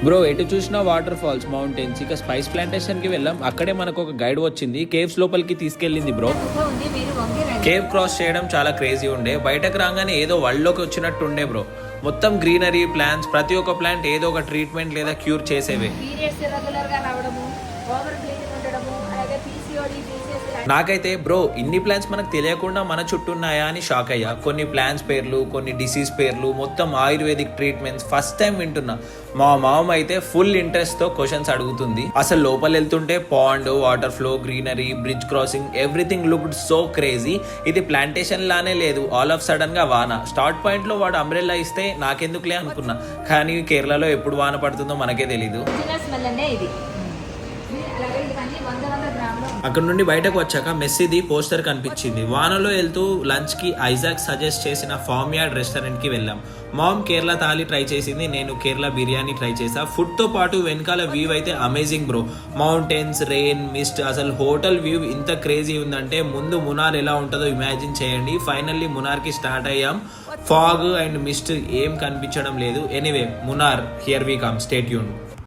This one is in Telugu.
బ్రో ఎటు చూసినా వాటర్ ఫాల్స్, మౌంటైన్స్. ఇక స్పైస్ ప్లాంటేషన్ కి వెళ్ళాం. అక్కడే మనకు ఒక గైడ్ వచ్చింది, కేవ్స్ లోపలికి తీసుకెళ్ళింది బ్రో. కేవ్ క్రాస్ చేయడం చాలా క్రేజీ ఉండే. బయటకు రాగానే ఏదో వరల్డ్లోకి వచ్చినట్టు ఉండే బ్రో. మొత్తం గ్రీనరీ, ప్లాంట్స్, ప్రతి ఒక్క ప్లాంట్ ఏదో ఒక ట్రీట్మెంట్ లేదా క్యూర్ చేసేవే. నాకైతే బ్రో ఇన్ని ప్లాన్స్ మనకు తెలియకుండా మన చుట్టూ ఉన్నాయా అని షాక్ అయ్యా. కొన్ని ప్లాన్స్ పేర్లు, కొన్ని డిసీజ్ పేర్లు, మొత్తం ఆయుర్వేదిక్ ట్రీట్మెంట్స్ ఫస్ట్ టైం వింటున్నా. మా మామ అయితే ఫుల్ ఇంట్రెస్ట్ తో క్వశ్చన్స్ అడుగుతుంది. అసలు లోపల వెళ్తుంటే pond, water flow, greenery, bridge crossing, everything looked so crazy. ఇది ప్లాంటేషన్ లానే లేదు, ఆల్ ఆఫ్ సడన్ గా వాన. స్టార్ట్ పాయింట్ లో వాడు అంబ్రెల్లా ఇస్తే నాకెందుకులే అనుకున్నా, కానీ కేరళలో ఎప్పుడు వాన పడుతుందో మనకే తెలీదు. అక్కడ నుండి బయటకు వచ్చాక మెస్సీది పోస్టర్ కనిపించింది. వానలో వెళ్తూ లంచ్ కి ఐజాక్ సజెస్ట్ చేసిన ఫార్మ్ యార్డ్ రెస్టారెంట్ కి వెళ్ళాం. మామ్ కేరళ థాలీ ట్రై చేసింది, నేను కేరళ బిర్యానీ ట్రై చేసా. ఫుడ్ తో పాటు వెనకాల వ్యూ అయితే amazing bro. Mountains, rain, mist, అసలు హోటల్ వ్యూ ఇంత క్రేజీ ఉందంటే ముందు మునార్ ఎలా ఉంటుందో ఇమాజిన్ చేయండి. ఫైనల్లీ మునార్ కి స్టార్ట్ అయ్యాం. ఫాగ్ అండ్ మిస్ట్ ఏం కనిపించడం లేదు. Anyway Munnar, here we come, stay tuned.